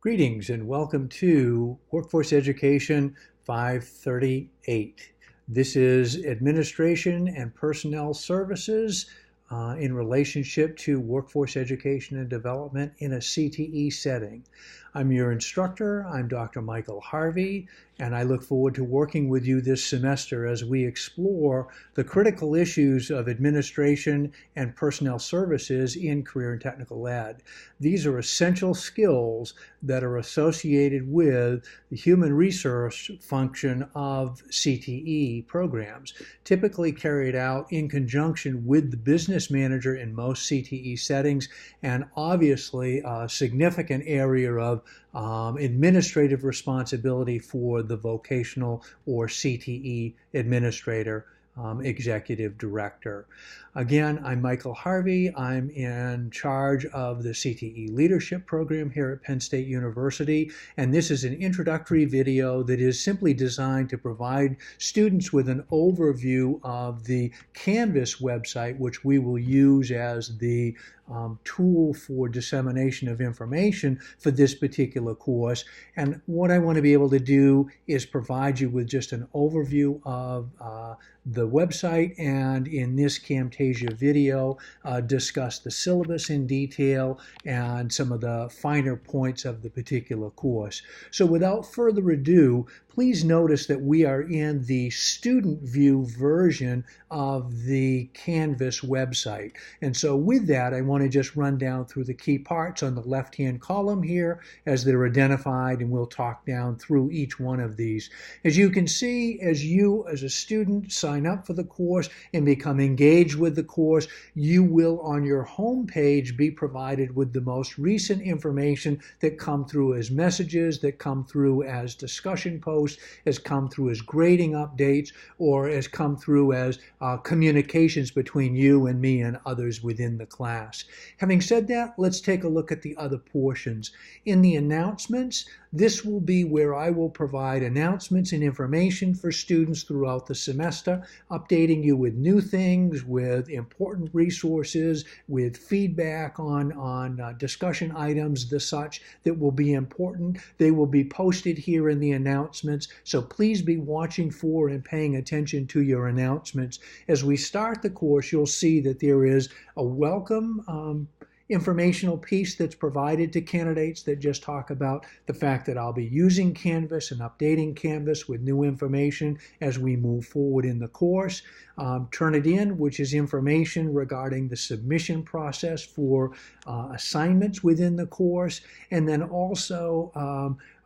Greetings and welcome to Workforce Education 538. This is Administration and Personnel Services in relationship to workforce education and development in a CTE setting. I'm your instructor. I'm Dr. Michael Harvey, and I look forward to working with you this semester as we explore the critical issues of administration and personnel services in career and technical ed. These are essential skills that are associated with the human resource function of CTE programs, typically carried out in conjunction with the business manager in most CTE settings, and obviously a significant area of administrative responsibility for the vocational or CTE administrator, executive director. Again, I'm Michael Harvey. I'm in charge of the CTE leadership program here at Penn State University, and this is an introductory video that is simply designed to provide students with an overview of the Canvas website, which we will use as the tool for dissemination of information for this particular course. And what I want to be able to do is provide you with just an overview of the website, and in this Camtasia video, discuss the syllabus in detail and some of the finer points of the particular course. So without further ado, please notice that we are in the student view version of the Canvas website. And so with that, I want to just run down through the key parts on the left-hand column here as they're identified, and we'll talk down through each one of these. As you can see, as you as a student sign up for the course and become engaged with the course, you will on your home page be provided with the most recent information that come through as messages, that come through as discussion posts, has come through as grading updates, or has come through as communications between you and me and others within the class. Having said that, let's take a look at the other portions. In the announcements, this will be where I will provide announcements and information for students throughout the semester, updating you with new things, with important resources, with feedback on discussion items, the such that will be important. They will be posted here in the announcements, so please be watching for and paying attention to your announcements. As we start the course, you'll see that there is a welcome informational piece that's provided to candidates that just talk about the fact that I'll be using Canvas and updating Canvas with new information as we move forward in the course. Turnitin, which is information regarding the submission process for assignments within the course, and then also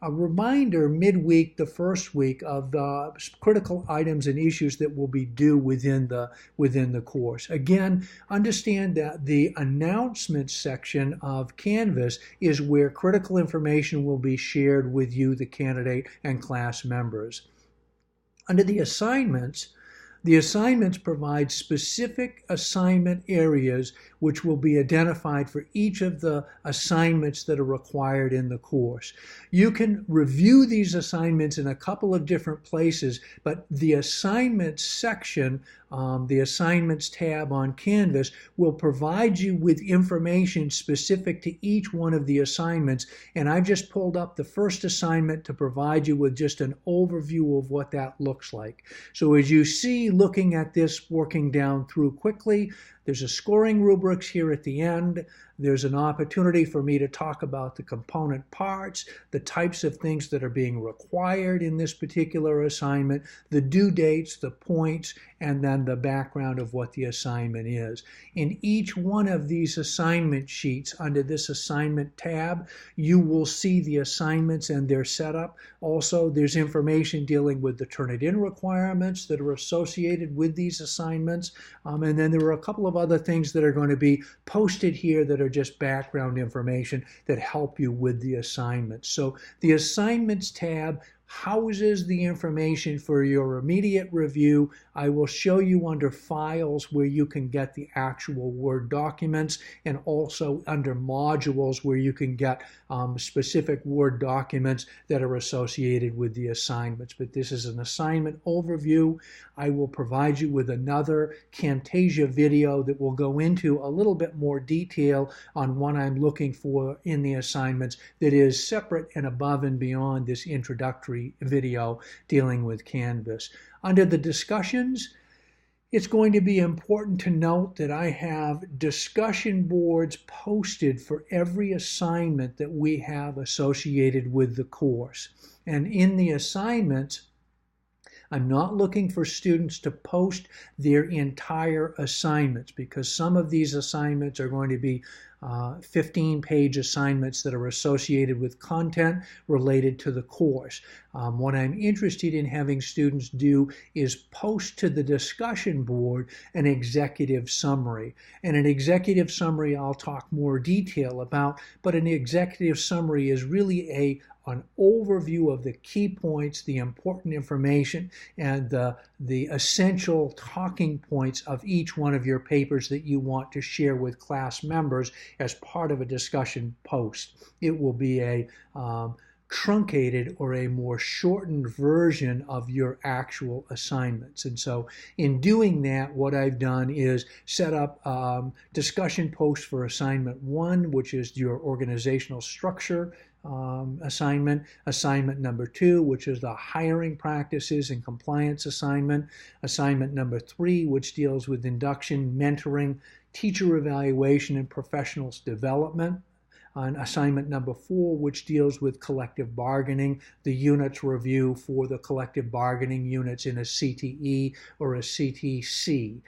a reminder midweek, the first week, of the critical items and issues that will be due within the course. Again, understand that the announcements section of Canvas is where critical information will be shared with you, the candidate, and class members. Under the assignments provide specific assignment areas which will be identified for each of the assignments that are required in the course. You can review these assignments in a couple of different places, but the assignments section, the assignments tab on Canvas, will provide you with information specific to each one of the assignments. And I just pulled up the first assignment to provide you with just an overview of what that looks like. So as you see, looking at this, working down through quickly, there's a scoring rubrics here at the end. There's an opportunity for me to talk about the component parts, the types of things that are being required in this particular assignment, the due dates, the points, and then the background of what the assignment is. In each one of these assignment sheets under this assignment tab, you will see the assignments and their setup. Also, there's information dealing with the Turnitin requirements that are associated with these assignments. And then there are a couple of other things that are going to be posted here that are just background information that help you with the assignments. So the assignments tab houses the information for your immediate review. I will show you under files where you can get the actual Word documents, and also under modules where you can get specific Word documents that are associated with the assignments. But this is an assignment overview. I will provide you with another Camtasia video that will go into a little bit more detail on what I'm looking for in the assignments that is separate and above and beyond this introductory video dealing with Canvas. Under the discussions, it's going to be important to note that I have discussion boards posted for every assignment that we have associated with the course. And in the assignments, I'm not looking for students to post their entire assignments, because some of these assignments are going to be 15-page assignments that are associated with content related to the course. What I'm interested in having students do is post to the discussion board an executive summary. And an executive summary I'll talk more detail about, but an executive summary is really an overview of the key points, the important information, and the essential talking points of each one of your papers that you want to share with class members as part of a discussion post. It will be a truncated or a more shortened version of your actual assignments. And so in doing that, what I've done is set up discussion posts for assignment 1, which is your organizational structure assignment. Assignment number 2, which is the hiring practices and compliance assignment. Assignment number 3, which deals with induction, mentoring, teacher evaluation, and professionals development. On assignment number 4, which deals with collective bargaining, the units review for the collective bargaining units in a CTE or a CTC.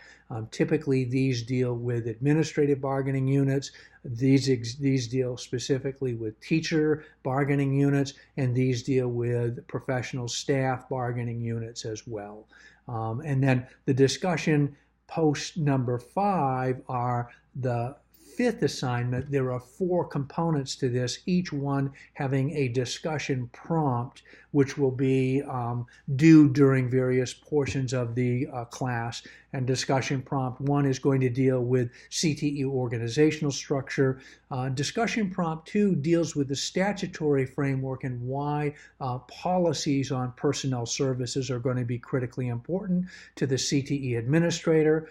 Typically, these deal with administrative bargaining units. These deal specifically with teacher bargaining units, and these deal with professional staff bargaining units as well. And then the discussion post number 5 are the 5th assignment. There are 4 components to this, each one having a discussion prompt, which will be due during various portions of the class. And discussion prompt 1 is going to deal with CTE organizational structure. Discussion prompt 2 deals with the statutory framework and why policies on personnel services are going to be critically important to the CTE administrator.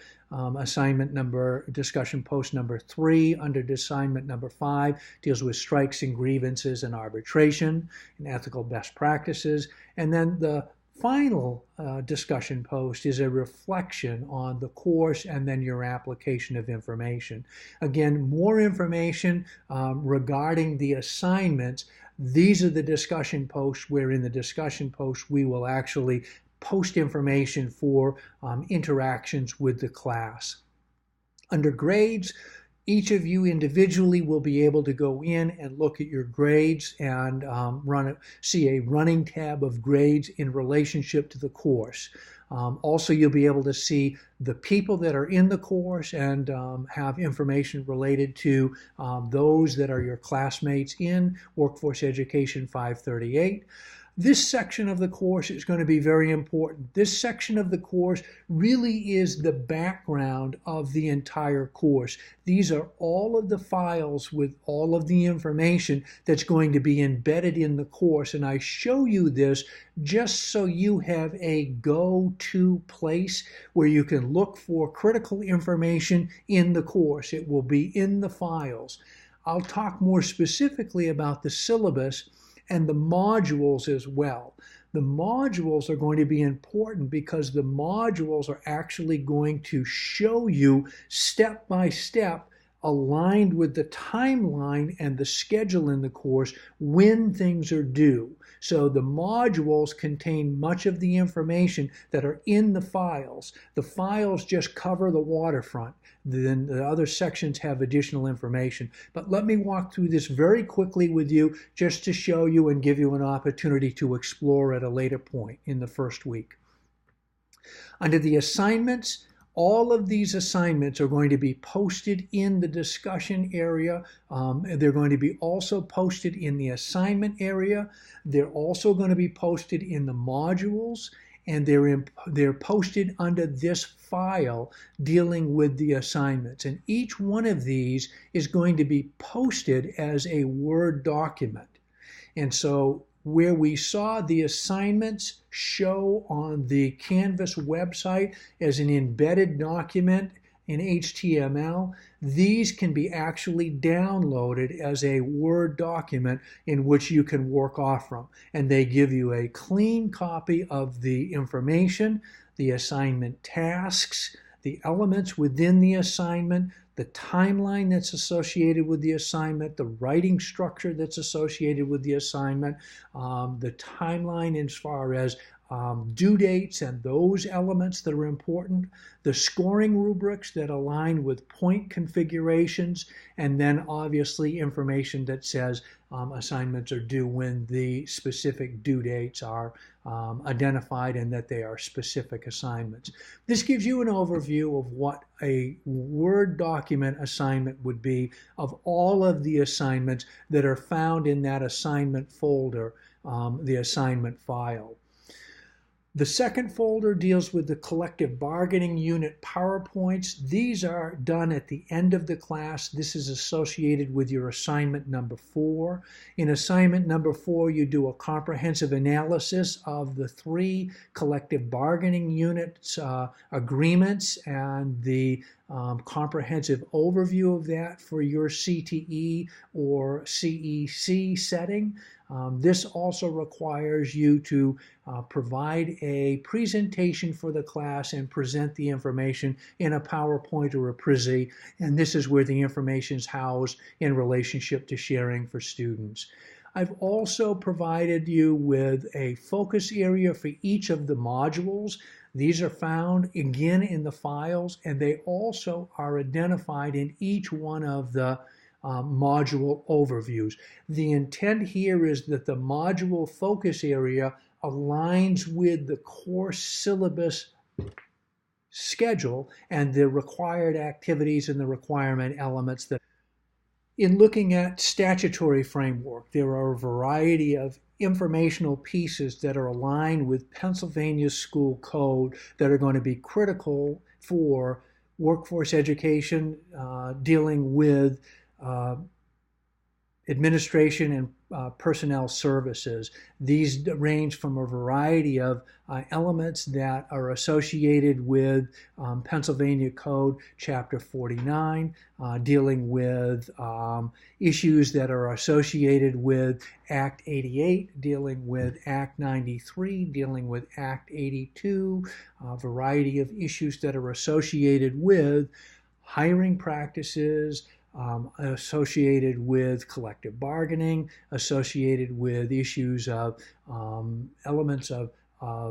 Discussion post number 3 under assignment number 5 deals with strikes and grievances and arbitration and ethical best practices. And then the final discussion post is a reflection on the course and then your application of information. Again, more information regarding the assignments. These are the discussion posts where in the discussion post we will actually post information for interactions with the class. Under grades, each of you individually will be able to go in and look at your grades and see a running tab of grades in relationship to the course. Also, you'll be able to see the people that are in the course and have information related to those that are your classmates in Workforce Education 538. This section of the course is going to be very important. This section of the course really is the background of the entire course. These are all of the files with all of the information that's going to be embedded in the course. And I show you this just so you have a go-to place where you can look for critical information in the course. It will be in the files. I'll talk more specifically about the syllabus and the modules as well. The modules are going to be important because the modules are actually going to show you step by step, aligned with the timeline and the schedule in the course, when things are due. So the modules contain much of the information that are in the files. The files just cover the waterfront. Then the other sections have additional information. But let me walk through this very quickly with you just to show you and give you an opportunity to explore at a later point in the first week. Under the assignments, All of these assignments are going to be posted in the discussion area. They're going to be also posted in the assignment area. They're also going to be posted in the modules, and they're posted under this file dealing with the assignments. And each one of these is going to be posted as a Word document. And so where we saw the assignments show on the Canvas website as an embedded document in HTML, these can be actually downloaded as a Word document in which you can work off from. And they give you a clean copy of the information, the assignment tasks, the elements within the assignment, the timeline that's associated with the assignment, the writing structure that's associated with the assignment, the timeline as far as due dates and those elements that are important, the scoring rubrics that align with point configurations, and then obviously information that says assignments are due when the specific due dates are identified and that they are specific assignments. This gives you an overview of what a Word document assignment would be of all of the assignments that are found in that assignment folder, the assignment file. The second folder deals with the collective bargaining unit PowerPoints. These are done at the end of the class. This is associated with your assignment number 4. In assignment number 4, you do a comprehensive analysis of the 3 collective bargaining units agreements and the comprehensive overview of that for your CTE or CEC setting. This also requires you to provide a presentation for the class and present the information in a PowerPoint or a Prezi, and this is where the information is housed in relationship to sharing for students. I've also provided you with a focus area for each of the modules. These are found again in the files, and they also are identified in each one of the module overviews. The intent here is that the module focus area aligns with the course syllabus schedule and the required activities and the requirement elements. That in looking at statutory framework, there are a variety of informational pieces that are aligned with Pennsylvania school code that are going to be critical for workforce education, dealing with administration and personnel services. These range from a variety of elements that are associated with Pennsylvania Code Chapter 49, dealing with issues that are associated with Act 88, dealing with Act 93, dealing with Act 82, a variety of issues that are associated with hiring practices, associated with collective bargaining, associated with issues of elements of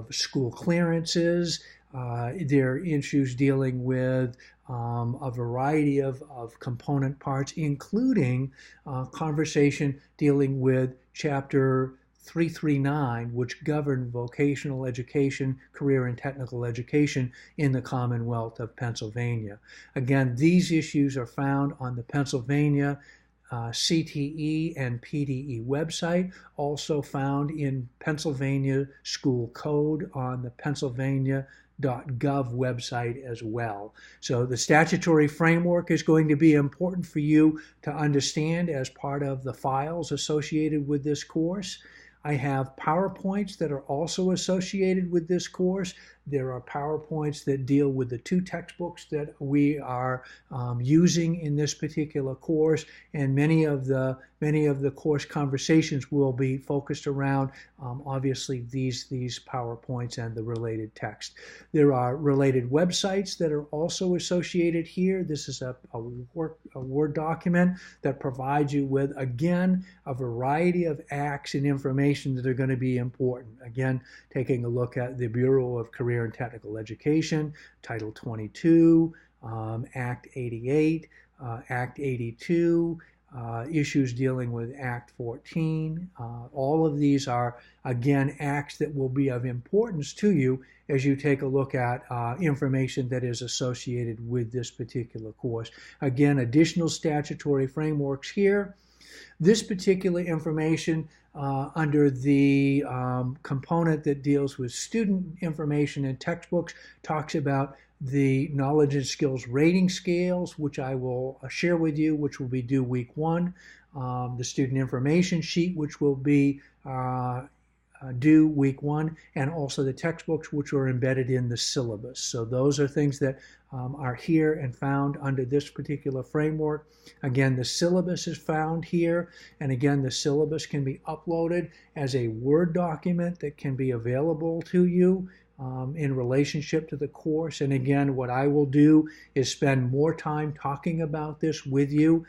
school clearances. There are issues dealing with a variety of component parts, including conversation dealing with Chapter 339, which govern vocational education, career and technical education in the Commonwealth of Pennsylvania. Again, these issues are found on the Pennsylvania CTE and PDE website, also found in Pennsylvania School Code on the Pennsylvania .gov website as well. So the statutory framework is going to be important for you to understand as part of the files associated with this course. I have PowerPoints that are also associated with this course. There are PowerPoints that deal with the 2 textbooks that we are using in this particular course, and many of the course conversations will be focused around obviously these PowerPoints and the related text. There are related websites that are also associated here. This is a Word document that provides you with, again, a variety of acts and information that are going to be important. Again, taking a look at the Bureau of Career and Technical Education, Title 22, Act 88, Act 82, issues dealing with Act 14. All of these are, again, acts that will be of importance to you as you take a look at information that is associated with this particular course. Again, additional statutory frameworks here. This particular information under the component that deals with student information and textbooks talks about the knowledge and skills rating scales, which I will share with you, which will be due week 1. The student information sheet, which will be due week 1, and also the textbooks, which are embedded in the syllabus. So those are things that are here and found under this particular framework. Again, the syllabus is found here, and again, the syllabus can be uploaded as a Word document that can be available to you in relationship to the course. And again, what I will do is spend more time talking about this with you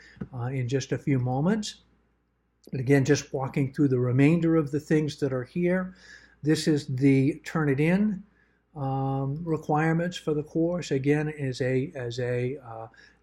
in just a few moments. But again, just walking through the remainder of the things that are here. This is the Turnitin requirements for the course. Again, as a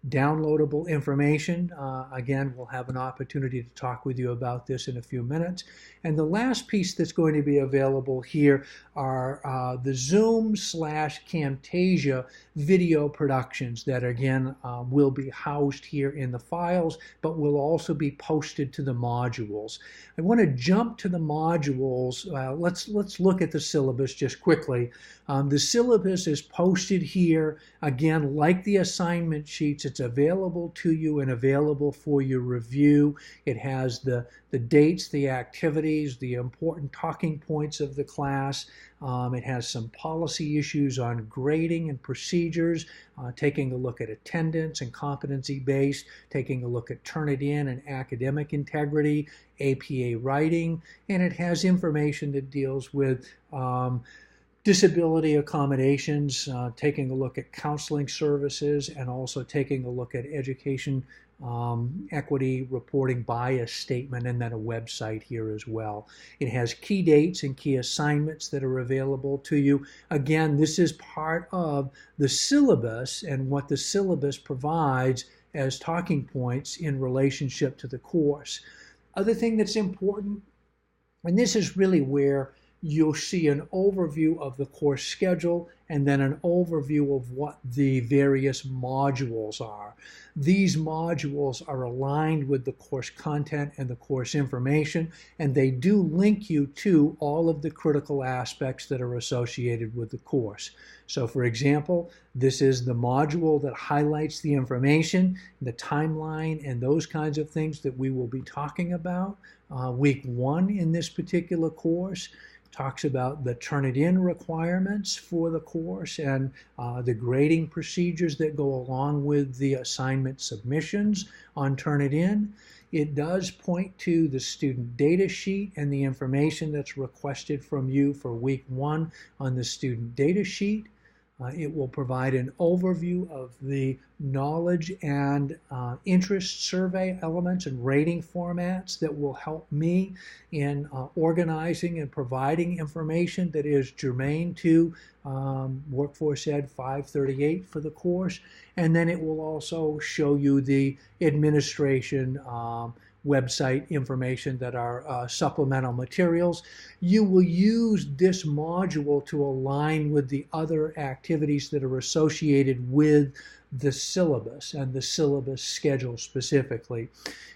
downloadable information. Again, we'll have an opportunity to talk with you about this in a few minutes. And the last piece that's going to be available here are the Zoom/Camtasia video productions that, again, will be housed here in the files, but will also be posted to the modules. I want to jump to the modules. Let's look at the syllabus just quickly. The syllabus is posted here. Again, like the assignment sheets, it's available to you and available for your review. It has the dates, the activities, the important talking points of the class. It has some policy issues on grading and procedures, taking a look at attendance and competency-based, taking a look at Turnitin and academic integrity, APA writing, and it has information that deals with disability accommodations, taking a look at counseling services, and also taking a look at education equity reporting bias statement, and then a website here as well. It has key dates and key assignments that are available to you. Again, this is part of the syllabus and what the syllabus provides as talking points in relationship to the course. Other thing that's important, and this is really where you'll see an overview of the course schedule and then an overview of what the various modules are. These modules are aligned with the course content and the course information, and they do link you to all of the critical aspects that are associated with the course. So for example, this is the module that highlights the information, the timeline, and those kinds of things that we will be talking about. Week 1 in this particular course talks about the Turnitin requirements for the course and the grading procedures that go along with the assignment submissions on Turnitin. It does point to the student data sheet and the information that's requested from you for week 1 on the student data sheet. It will provide an overview of the knowledge and interest survey elements and rating formats that will help me in organizing and providing information that is germane to Workforce Ed 538 for the course. And then it will also show you the administration website information that are supplemental materials. You will use this module to align with the other activities that are associated with the syllabus and the syllabus schedule specifically.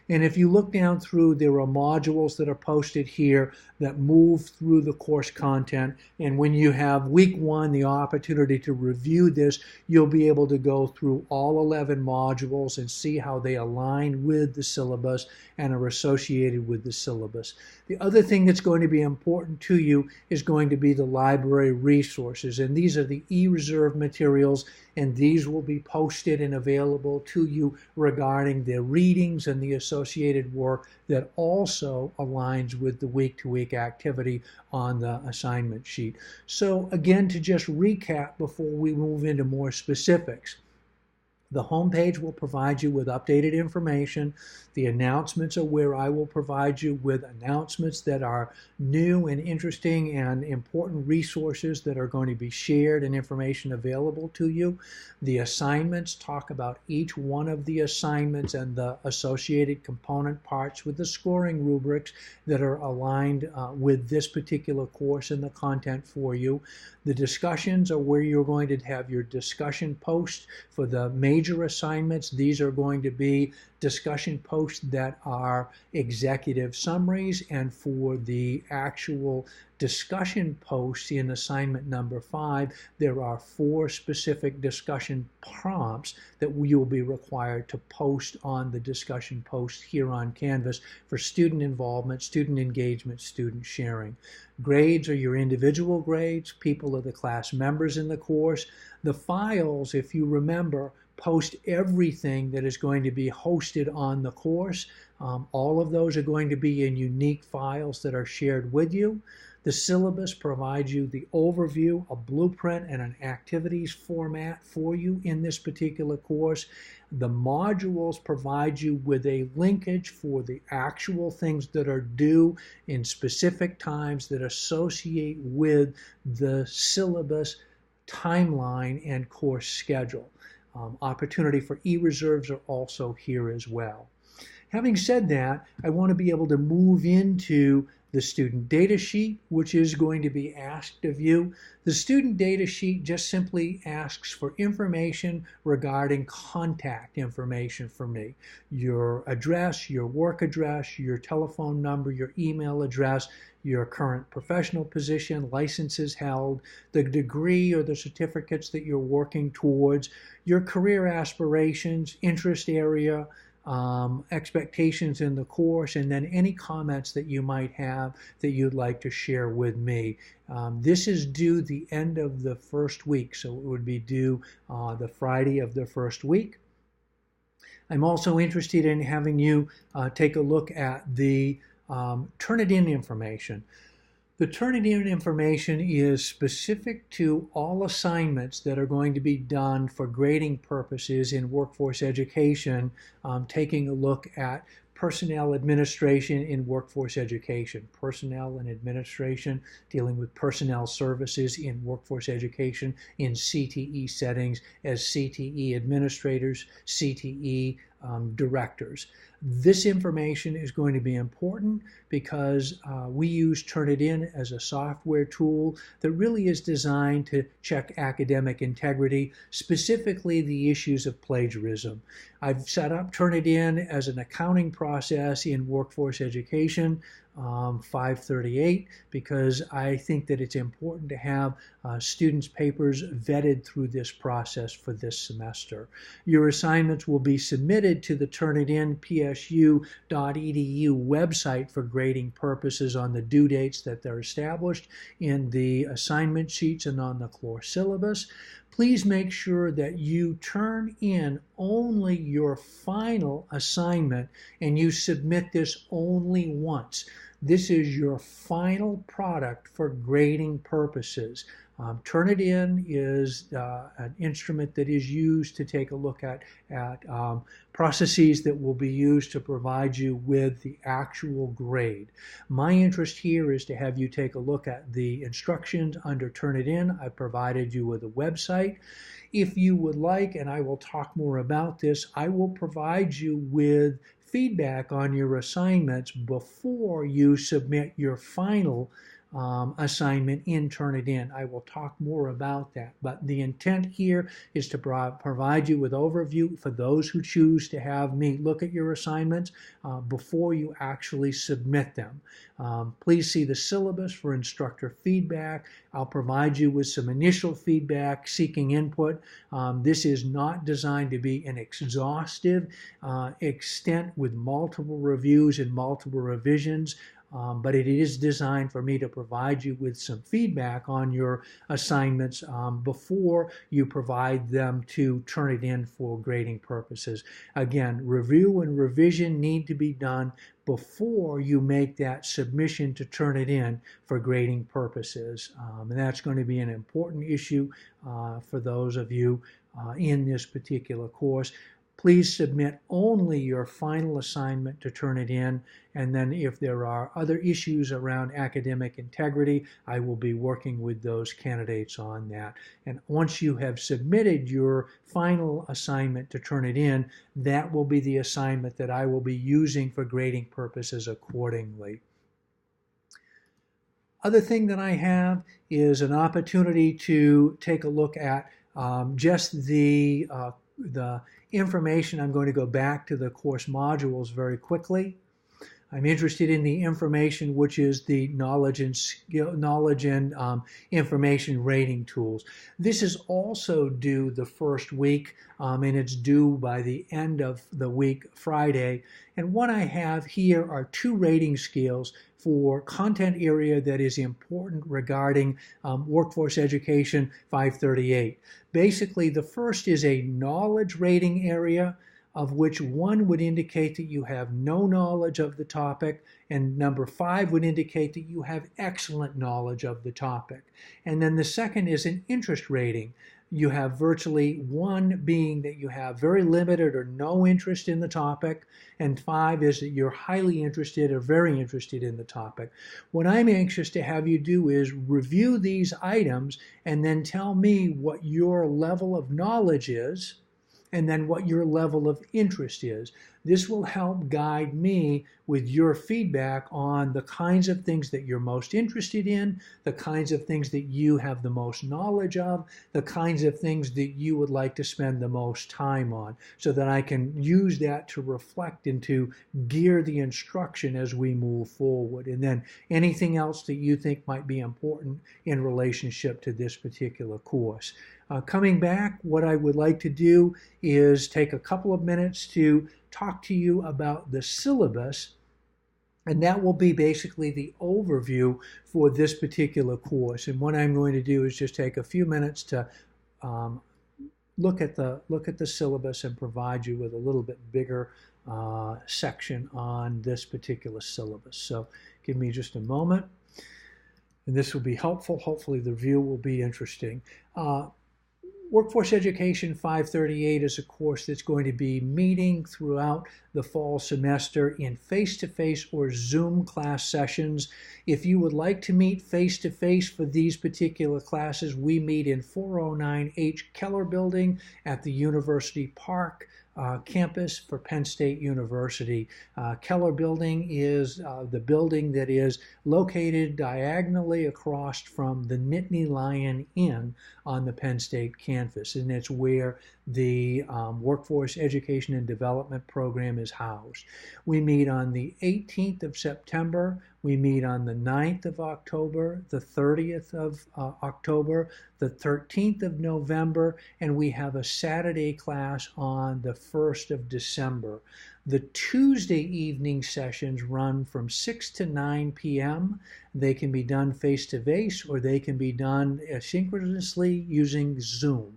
And if you look down through, there are modules that are posted here that move through the course content. And when you have week 1, the opportunity to review this, you'll be able to go through all 11 modules and see how they align with the syllabus and are associated with the syllabus. The other thing that's going to be important to you is going to be the library resources. And these are the e-reserve materials, and these will be posted and available to you regarding the readings and the associated work that also aligns with the week-to-week activity on the assignment sheet. So again, to just recap before we move into more specifics, The homepage will provide you with updated information. The announcements are where I will provide you with announcements that are new and interesting and important resources that are going to be shared and information available to you. The assignments talk about each one of the assignments and the associated component parts with the scoring rubrics that are aligned with this particular course and the content for you. The discussions are where you're going to have your discussion posts for the major assignments. These are going to be discussion posts that are executive summaries, and for the actual discussion posts in assignment number 5, there are 4 specific discussion prompts that you will be required to post on the discussion post here on Canvas for student involvement, student engagement, student sharing. Grades are your individual grades. People are the class members in the course. The files, if you remember, post everything that is going to be hosted on the course. All of those are going to be in unique files that are shared with you. The syllabus provides you the overview, a blueprint, and an activities format for you in this particular course. The modules provide you with a linkage for the actual things that are due in specific times that associate with the syllabus timeline and course schedule. Opportunity for e-reserves are also here as well. Having said that, I want to be able to move into the student data sheet, which is going to be asked of you. The student data sheet just simply asks for information regarding contact information for me. Your address, your work address, your telephone number, your email address, your current professional position, licenses held, the degree or the certificates that you're working towards, your career aspirations, interest area, expectations in the course, and then any comments that you might have that you'd like to share with me. This is due the end of the first week, so it would be due the Friday of the first week. I'm also interested in having you take a look at the Turnitin information. The Turnitin information is specific to all assignments that are going to be done for grading purposes in workforce education, taking a look at personnel administration in workforce education, personnel and administration, dealing with personnel services in workforce education in CTE settings as CTE administrators, CTE directors. This information is going to be important because we use Turnitin as a software tool that really is designed to check academic integrity, specifically the issues of plagiarism. I've set up Turnitin as an accounting process in workforce education, 538, because I think that it's important to have students' papers vetted through this process for this semester. Your assignments will be submitted to the Turnitin psu.edu website for grading purposes on the due dates that they're established in the assignment sheets and on the course syllabus. Please make sure that you turn in only your final assignment and you submit this only once. This is your final product for grading purposes. Turnitin is an instrument that is used to take a look at processes that will be used to provide you with the actual grade. My interest here is to have you take a look at the instructions under Turnitin. I provided you with a website. If you would like, and I will talk more about this, I will provide you with feedback on your assignments before you submit your final assignment in Turnitin. I will talk more about that, but the intent here is to provide you with overview for those who choose to have me look at your assignments before you actually submit them. Please see the syllabus for instructor feedback. I'll provide you with some initial feedback seeking input. This is not designed to be an exhaustive extent with multiple reviews and multiple revisions. But it is designed for me to provide you with some feedback on your assignments before you provide them to Turnitin for grading purposes. Again, review and revision need to be done before you make that submission to Turnitin for grading purposes. And that's going to be an important issue for those of you in this particular course. Please submit only your final assignment to turn it in, and then if there are other issues around academic integrity, I will be working with those candidates on that. And once you have submitted your final assignment to turn it in, that will be the assignment that I will be using for grading purposes accordingly. Other thing that I have is an opportunity to take a look at just the information. I'm going to go back to the course modules very quickly. I'm interested in the information, which is the knowledge and information rating tools. This is also due the first week, and it's due by the end of the week, Friday. And what I have here are 2 rating scales for content area that is important regarding Workforce Education 538. Basically, the first is a knowledge rating area, of which 1 would indicate that you have no knowledge of the topic, and number 5 would indicate that you have excellent knowledge of the topic. And then the second is an interest rating. You have virtually 1 being that you have very limited or no interest in the topic, and 5 is that you're highly interested or very interested in the topic. What I'm anxious to have you do is review these items and then tell me what your level of knowledge is, and then what your level of interest is. This will help guide me with your feedback on the kinds of things that you're most interested in, the kinds of things that you have the most knowledge of, the kinds of things that you would like to spend the most time on, so that I can use that to reflect and to gear the instruction as we move forward. And then anything else that you think might be important in relationship to this particular course. Coming back, what I would like to do is take a couple of minutes to talk to you about the syllabus, and that will be basically the overview for this particular course. And what I'm going to do is just take a few minutes to look at the syllabus and provide you with a little bit bigger section on this particular syllabus. So give me just a moment, and this will be helpful. Hopefully the review will be interesting. Workforce Education 538 is a course that's going to be meeting throughout the fall semester in face-to-face or Zoom class sessions. If you would like to meet face-to-face for these particular classes, we meet in 409 H. Keller Building at the University Park campus for Penn State University. Keller Building is the building that is located diagonally across from the Nittany Lion Inn on the Penn State campus, and it's where the Workforce Education and Development Program is housed. We meet on the 18th of September, we meet on the 9th of October, the 30th of October, the 13th of November, and we have a Saturday class on the 1st of December. The Tuesday evening sessions run from 6 to 9 p.m. They can be done face-to-face or they can be done asynchronously using Zoom.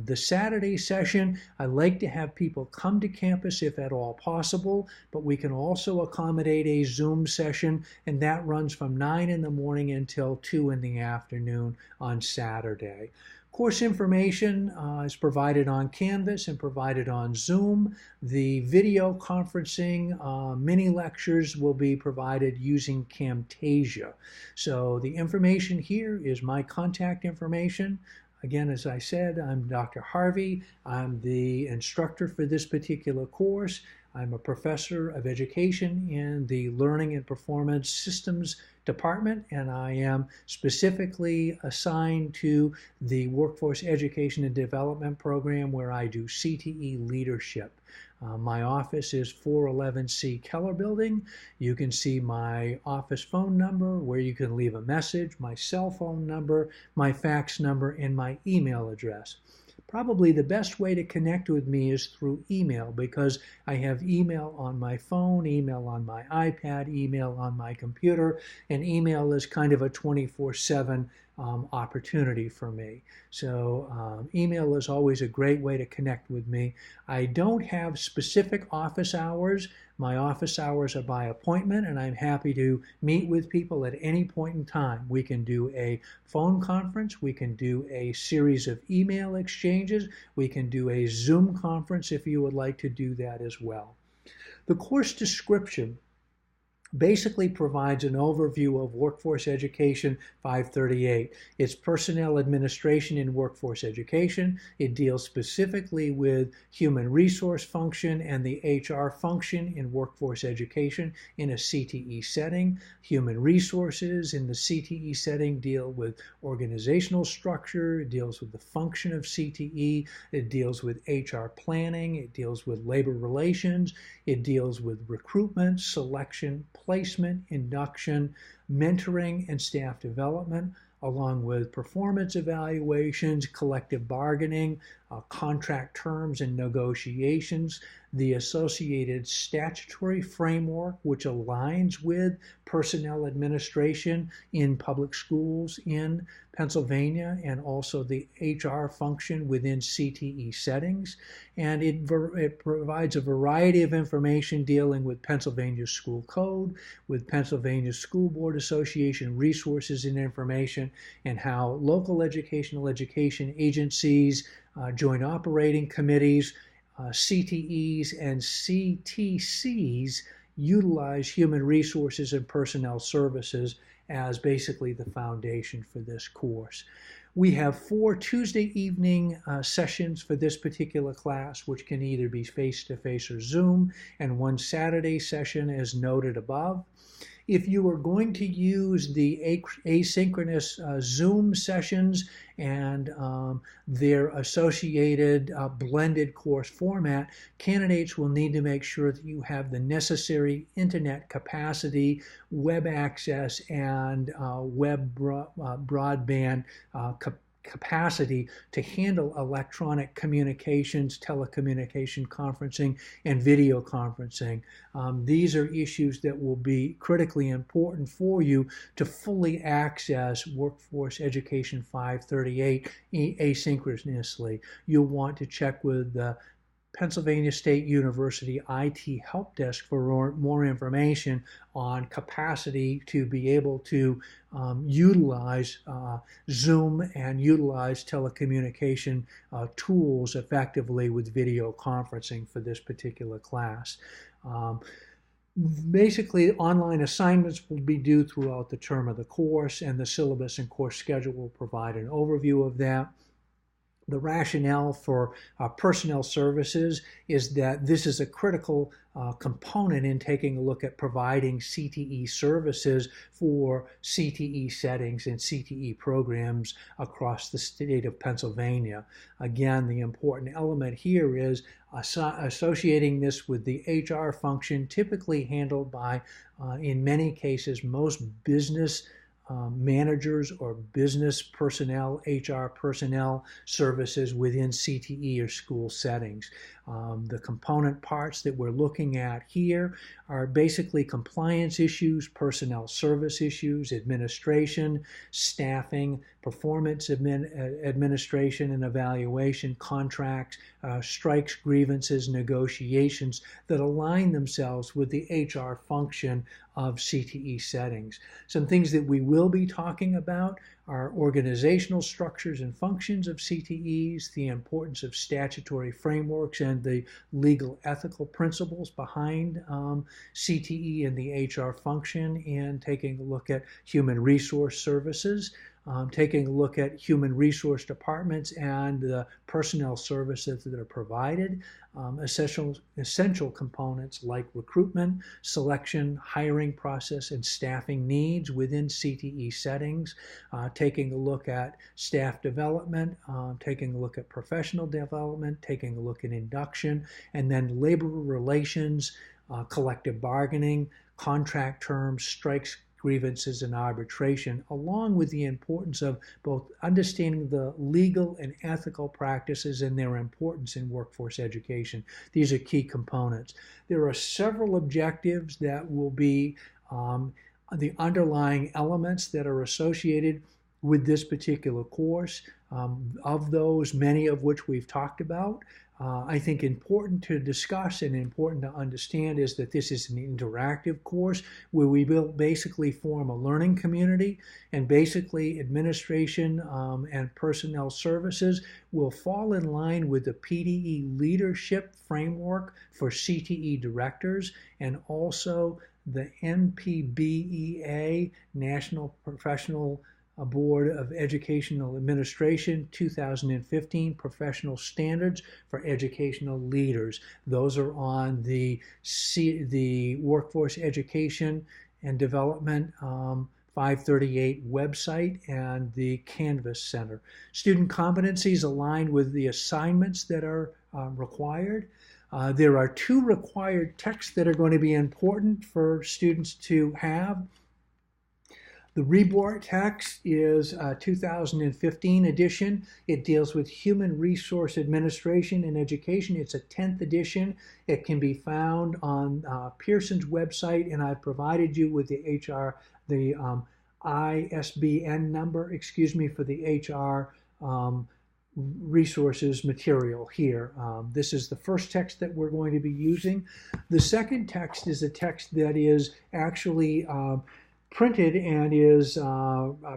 The Saturday session, I like to have people come to campus if at all possible, but we can also accommodate a Zoom session, and that runs from 9 in the morning until 2 in the afternoon on Saturday. Course information is provided on Canvas and provided on Zoom. The video conferencing mini lectures will be provided using Camtasia. So the information here is my contact information. Again, as I said, I'm Dr. Harvey. I'm the instructor for this particular course. I'm a professor of education in the Learning and Performance Systems Department, and I am specifically assigned to the Workforce Education and Development Program, where I do CTE leadership. My office is 411C Keller Building. You can see my office phone number where you can leave a message, my cell phone number, my fax number, and my email address. Probably the best way to connect with me is through email, because I have email on my phone, email on my iPad, email on my computer, and email is kind of a 24/7 opportunity for me. So email is always a great way to connect with me. I don't have specific office hours. My office hours are by appointment, and I'm happy to meet with people at any point in time. We can do a phone conference. We can do a series of email exchanges. We can do a Zoom conference if you would like to do that as well. The course description basically provides an overview of Workforce Education 538. It's personnel administration in workforce education. It deals specifically with human resource function and the HR function in workforce education in a CTE setting. Human resources in the CTE setting deal with organizational structure. It deals with the function of CTE. It deals with HR planning. It deals with labor relations. It deals with recruitment, selection, placement, induction, mentoring, and staff development, along with performance evaluations, collective bargaining, contract terms and negotiations, the associated statutory framework, which aligns with personnel administration in public schools in Pennsylvania, and also the HR function within CTE settings. And it provides a variety of information dealing with Pennsylvania School Code, with Pennsylvania School Board Association resources and information, and how local educational education agencies, joint operating committees, CTEs, and CTCs utilize human resources and personnel services as basically the foundation for this course. We have 4 Tuesday evening sessions for this particular class, which can either be face-to-face or Zoom, and 1 Saturday session as noted above. If you are going to use the asynchronous Zoom sessions and their associated blended course format, candidates will need to make sure that you have the necessary internet capacity, web access, and web broadband capacity to handle electronic communications, telecommunication conferencing, and video conferencing. These are issues that will be critically important for you to fully access Workforce Education 538 asynchronously. You'll want to check with the Pennsylvania State University IT Help Desk for more information on capacity to be able to utilize Zoom and utilize telecommunication tools effectively with video conferencing for this particular class. Basically, online assignments will be due throughout the term of the course, and the syllabus and course schedule will provide an overview of that. The rationale for personnel services is that this is a critical component in taking a look at providing CTE services for CTE settings and CTE programs across the state of Pennsylvania. Again, the important element here is associating this with the HR function, typically handled by, in many cases, most business managers or business personnel, HR personnel services within CTE or school settings. The component parts that we're looking at here are basically compliance issues, personnel service issues, administration, staffing, performance administration and evaluation, contracts, strikes, grievances, negotiations that align themselves with the HR function of CTE settings. Some things that we will be talking about are organizational structures and functions of CTEs, the importance of statutory frameworks and the legal ethical principles behind CTE and the HR function, and taking a look at human resource services, taking a look at human resource departments and the personnel services that are provided, essential components like recruitment, selection, hiring process, and staffing needs within CTE settings, taking a look at staff development, taking a look at professional development, taking a look at induction, and then labor relations, collective bargaining, contract terms, strikes, grievances, and arbitration, along with the importance of both understanding the legal and ethical practices and their importance in workforce education. These are key components. There are several objectives that will be the underlying elements that are associated with this particular course. Of those, many of which we've talked about, I think important to discuss and important to understand is that this is an interactive course where we will basically form a learning community, and basically administration and personnel services will fall in line with the PDE leadership framework for CTE directors, and also the NPBEA, National Professional Board of Educational Administration 2015 Professional Standards for Educational Leaders. Those are on the Workforce Education and Development 538 website and the Canvas Center. Student competencies aligned with the assignments that are required. There are 2 required texts that are going to be important for students to have. The Rebort text is a 2015 edition. It deals with human resource administration and education. It's a 10th edition. It can be found on Pearson's website, and I've provided you with the ISBN number, for the HR resources material here. This is the first text that we're going to be using. The second text is a text that is actually printed and is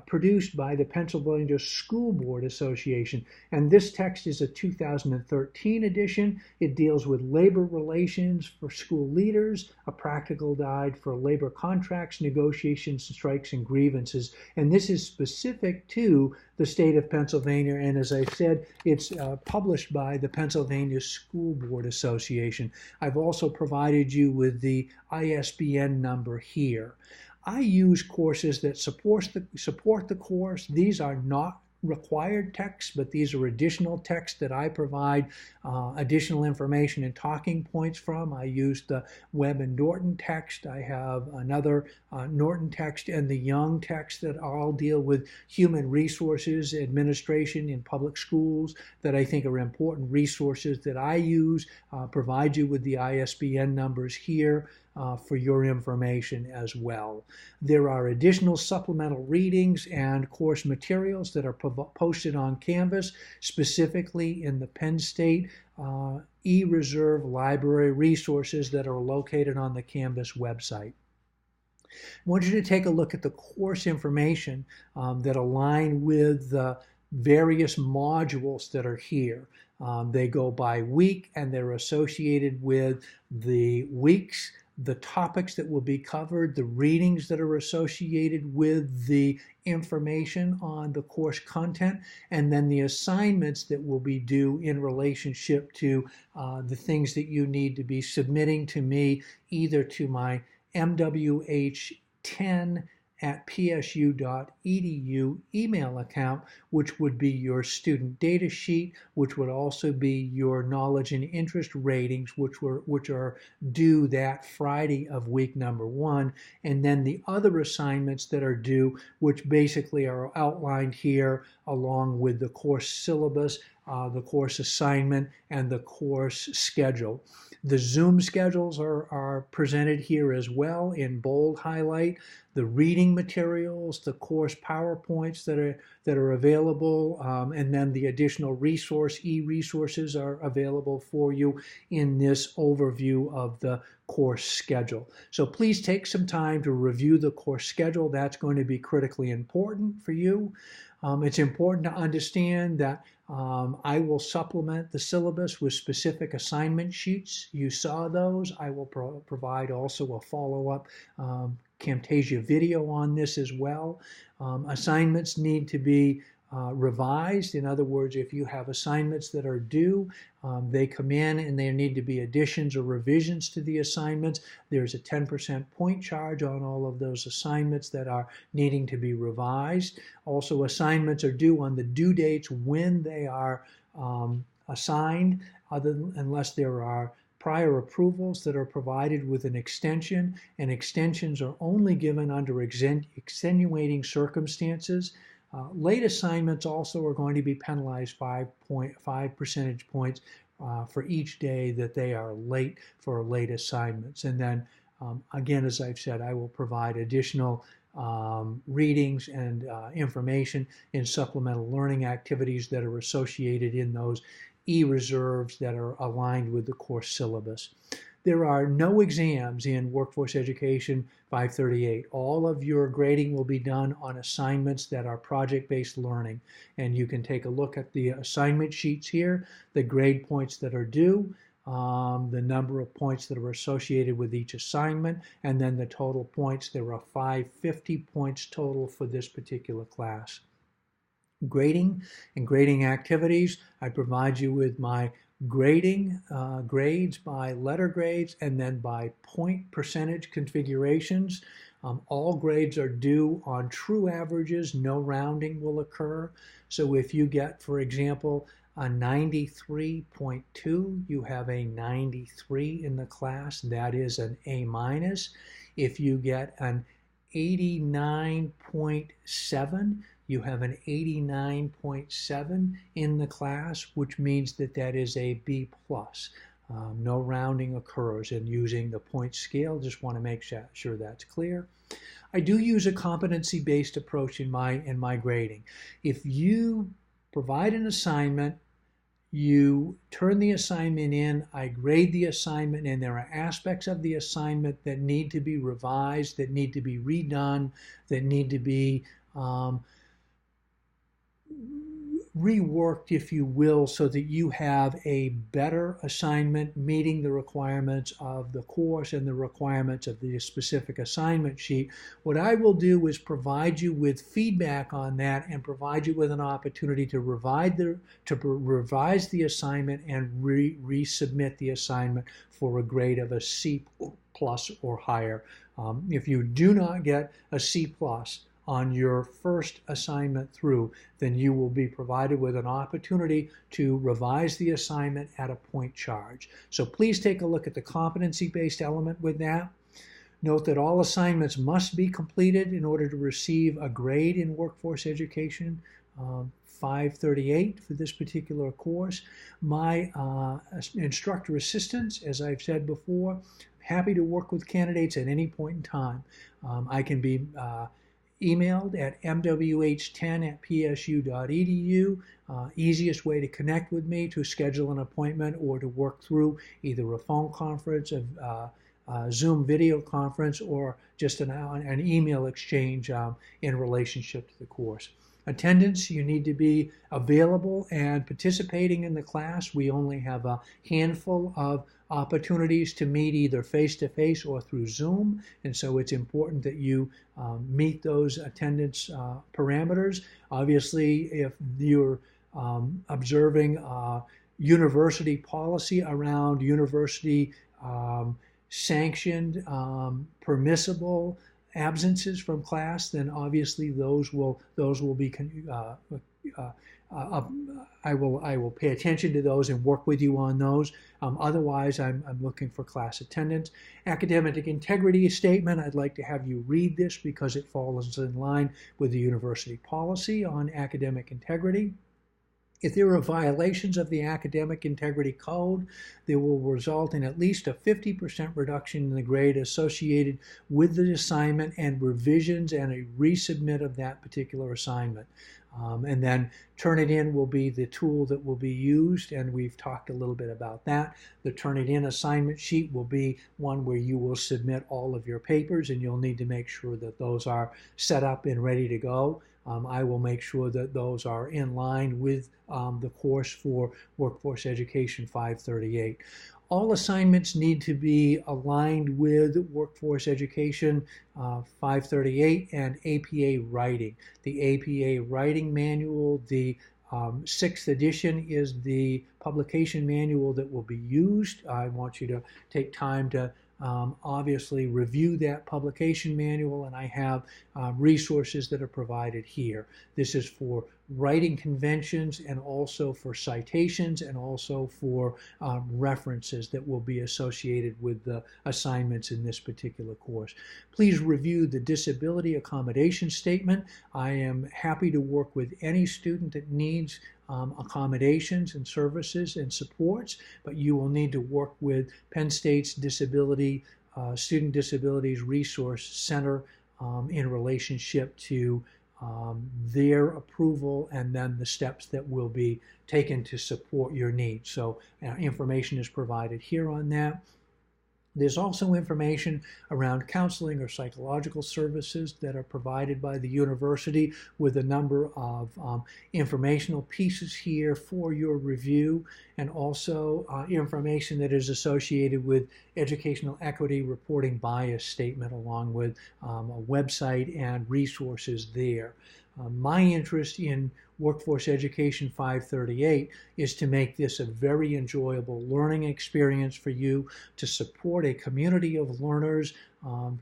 produced by the Pennsylvania School Board Association. And this text is a 2013 edition. It deals with labor relations for school leaders, a practical guide for labor contracts, negotiations, strikes, and grievances. And this is specific to the state of Pennsylvania. And as I said, it's published by the Pennsylvania School Board Association. I've also provided you with the ISBN number here. I use courses that support the course. These are not required texts, but these are additional texts that I provide additional information and talking points from. I use the Webb and Norton text. I have another Norton text and the Young text that all deal with human resources administration in public schools that I think are important resources that I use. Provide you with the ISBN numbers here for your information as well. There are additional supplemental readings and course materials that are posted on Canvas, specifically in the Penn State eReserve Library resources that are located on the Canvas website. I want you to take a look at the course information that align with the various modules that are here. They go by week, and they're associated with the weeks, the topics that will be covered, the readings that are associated with the information on the course content, and then the assignments that will be due in relationship to the things that you need to be submitting to me, either to my mwh10@psu.edu email account, which would be your student data sheet, which would also be your knowledge and interest ratings, which are due that Friday of week number 1, and then the other assignments that are due, which basically are outlined here along with the course syllabus, the course assignment, and the course schedule. The Zoom schedules are presented here as well in bold highlight. The reading materials, the course PowerPoints that are available, and then the additional e-resources are available for you in this overview of the course schedule. So please take some time to review the course schedule. That's going to be critically important for you. It's important to understand that I will supplement the syllabus with specific assignment sheets. You saw those. I will provide also a follow-up Camtasia video on this as well. Assignments need to be revised. In other words, if you have assignments that are due, they come in and there need to be additions or revisions to the assignments. There's a 10% point charge on all of those assignments that are needing to be revised. Also, assignments are due on the due dates when they are assigned, unless there are prior approvals that are provided with an extension, and extensions are only given under extenuating circumstances. Late assignments also are going to be penalized 5 percentage points for each day that they are late for late assignments. And then again, as I've said, I will provide additional readings and information in supplemental learning activities that are associated in those e-reserves that are aligned with the course syllabus. There are no exams in Workforce Education 538. All of your grading will be done on assignments that are project-based learning. And you can take a look at the assignment sheets here, the grade points that are due, the number of points that are associated with each assignment, and then the total points. There are 550 points total for this particular class. Grading and grading activities, I provide you with my grading grades by letter grades and then by point percentage configurations. All grades are due on true averages. No rounding will occur. So if you get, for example, a 93.2, you have a 93 in the class. That is an A minus. If you get an 89.7, you have an 89.7 in the class, which means that that is a B plus. No rounding occurs. And using the point scale, just want to make sure that's clear. I do use a competency-based approach in my grading. If you provide an assignment, you turn the assignment in, I grade the assignment, and there are aspects of the assignment that need to be revised, that need to be redone, that need to be reworked, if you will, so that you have a better assignment meeting the requirements of the course and the requirements of the specific assignment sheet. What I will do is provide you with feedback on that and provide you with an opportunity to revise the assignment and resubmit the assignment for a grade of a C plus or higher. If you do not get a C plus on your first assignment through, then you will be provided with an opportunity to revise the assignment at a point charge. So please take a look at the competency-based element with that. Note that all assignments must be completed in order to receive a grade in Workforce Education 538 for this particular course. My instructor assistants, as I've said before, happy to work with candidates at any point in time. I can be emailed at mwh10@psu.edu. Easiest way to connect with me, to schedule an appointment or to work through either a phone conference, a Zoom video conference, or just an email exchange in relationship to the course. Attendance, you need to be available and participating in the class. We only have a handful of opportunities to meet either face-to-face or through Zoom, and so it's important that you meet those attendance parameters. Obviously, if you're observing university policy around university sanctioned permissible absences from class, then obviously those will be I will pay attention to those and work with you on those. Otherwise, I'm looking for class attendance. Academic integrity statement, I'd like to have you read this because it falls in line with the university policy on academic integrity. If there are violations of the Academic Integrity Code, they will result in at least a 50% reduction in the grade associated with the assignment and revisions and a resubmit of that particular assignment. And then Turnitin will be the tool that will be used, and we've talked a little bit about that. The Turnitin assignment sheet will be one where you will submit all of your papers, and you'll need to make sure that those are set up and ready to go. I will make sure that those are in line with the course for Workforce Education 538. All assignments need to be aligned with Workforce Education 538 and APA Writing. The APA Writing Manual, the 6th edition, is the publication manual that will be used. I want you to take time to obviously review that publication manual, and I have resources that are provided here. This is for writing conventions and also for citations and also for references that will be associated with the assignments in this particular course. Please review the disability accommodation statement. I am happy to work with any student that needs accommodations and services and supports, but you will need to work with Penn State's Student Disabilities Resource Center in relationship to their approval and then the steps that will be taken to support your needs. So information is provided here on that. There's also information around counseling or psychological services that are provided by the university with a number of informational pieces here for your review, and also information that is associated with educational equity reporting bias statement, along with a website and resources there. My interest in Workforce Education 538 is to make this a very enjoyable learning experience for you, to support a community of learners,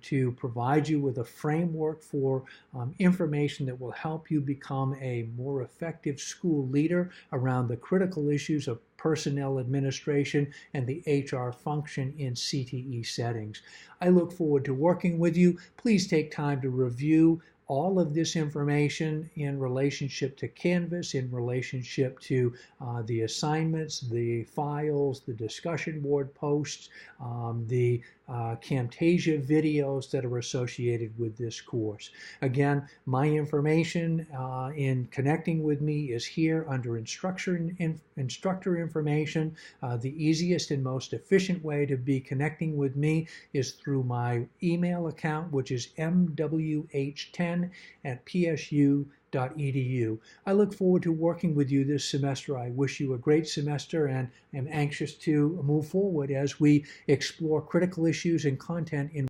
to provide you with a framework for information that will help you become a more effective school leader around the critical issues of personnel administration and the HR function in CTE settings. I look forward to working with you. Please take time to review all of this information in relationship to Canvas, in relationship to the assignments, the files, the discussion board posts, the Camtasia videos that are associated with this course. Again, my information in connecting with me is here under instructor information. The easiest and most efficient way to be connecting with me is through my email account, which is mwh10@psu.edu. I look forward to working with you this semester. I wish you a great semester and am anxious to move forward as we explore critical issues and content in